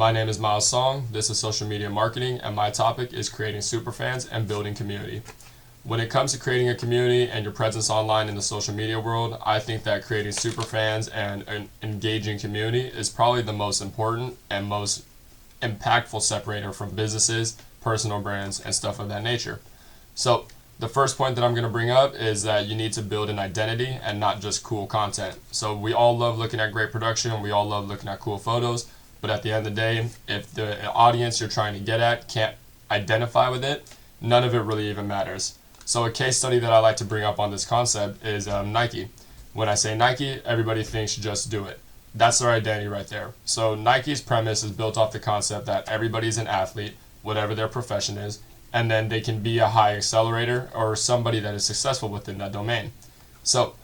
My name is Miles Song. This is social media marketing, and my topic is creating superfans and building community. When it comes to creating a community and your presence online in the social media world, I think that creating superfans and an engaging community is probably the most important and most impactful separator from businesses, personal brands, and stuff of that nature. So, the first point that I'm going to bring up is that you need to build an identity and not just cool content. So, we all love looking at great production, we all love looking at cool photos, but at the end of the day, if the audience you're trying to get at can't identify with it, none of it really even matters. So a case study that I like to bring up on this concept is Nike. When I say Nike, everybody thinks just do it. That's their identity right there. So Nike's premise is built off the concept that everybody's an athlete, whatever their profession is, and then they can be a high accelerator or somebody that is successful within that domain. So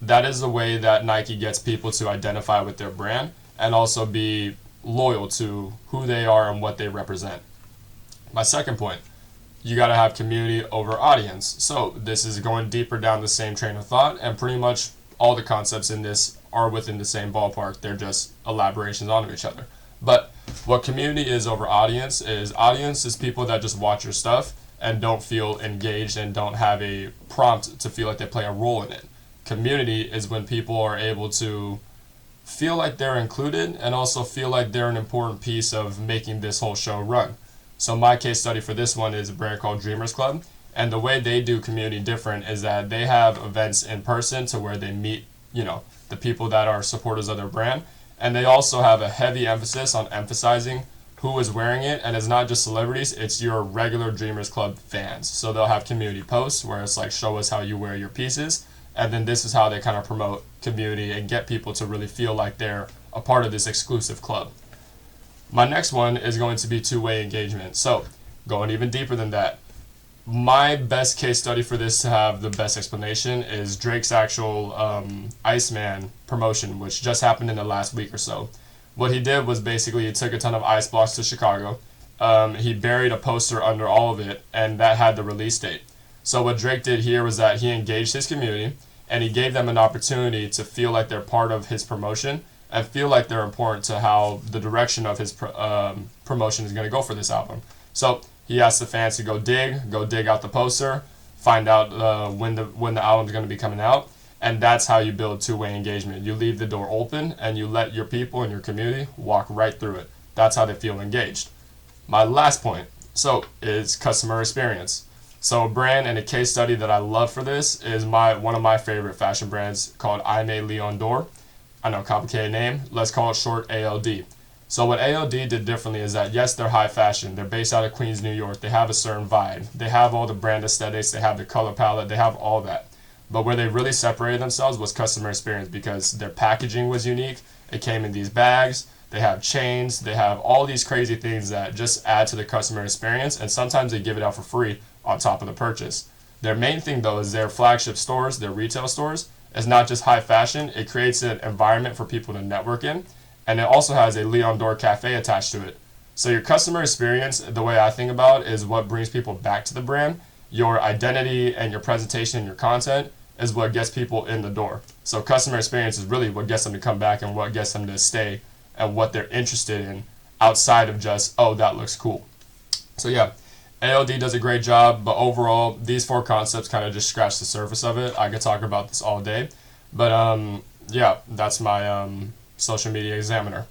that is the way that Nike gets people to identify with their brand and also be loyal to who they are and what they represent. My second point, you got to have community over audience. So this is going deeper down the same train of thought, and pretty much all the concepts in this are within the same ballpark. They're just elaborations onto each other. But what community is over audience is people that just watch your stuff and don't feel engaged and don't have a prompt to feel like they play a role in it. Community is when people are able to feel like they're included and also feel like they're an important piece of making this whole show run. So my case study for this one is a brand called Dreamers Club, and the way they do community different is that they have events in person to where they meet, the people that are supporters of their brand, and they also have a heavy emphasis on emphasizing who is wearing it, and it's not just celebrities, it's your regular Dreamers Club fans. So they'll have community posts where it's like, show us how you wear your pieces, and then this is how they kind of promote community and get people to really feel like they're a part of this exclusive club. My next one is going to be two-way engagement. So going even deeper than that, my best case study for this to have the best explanation is Drake's actual Iceman promotion, which just happened in the last week or so. What he did was basically he took a ton of ice blocks to Chicago. He buried a poster under all of it, and that had the release date. So what Drake did here was that he engaged his community, and he gave them an opportunity to feel like they're part of his promotion and feel like they're important to how the direction of his promotion is going to go for this album. So he asked the fans to go dig out the poster, find out when the album's going to be coming out, and that's how you build two-way engagement. You leave the door open, and you let your people and your community walk right through it. That's how they feel engaged. My last point, is customer experience. So a brand and a case study that I love for this is one of my favorite fashion brands called Aimé Leon Dore. I know, complicated name. Let's call it short ALD. So what ALD did differently is that, yes, they're high fashion. They're based out of Queens, New York. They have a certain vibe. They have all the brand aesthetics. They have the color palette. They have all that. But where they really separated themselves was customer experience because their packaging was unique. It came in these bags. They have chains. They have all these crazy things that just add to the customer experience, and sometimes they give it out for free on top of the purchase. Their main thing, though, is their flagship stores, their retail stores. It's not just high fashion. It creates an environment for people to network in, and it also has a Leon Dore cafe attached to it. So your customer experience, the way I think about it, is what brings people back to the brand. Your identity and your presentation and your content is what gets people in the door. So customer experience is really what gets them to come back and what gets them to stay and what they're interested in outside of just, oh, that looks cool. So yeah, ALD does a great job, but overall, these four concepts kind of just scratch the surface of it. I could talk about this all day, but yeah, that's my social media examiner.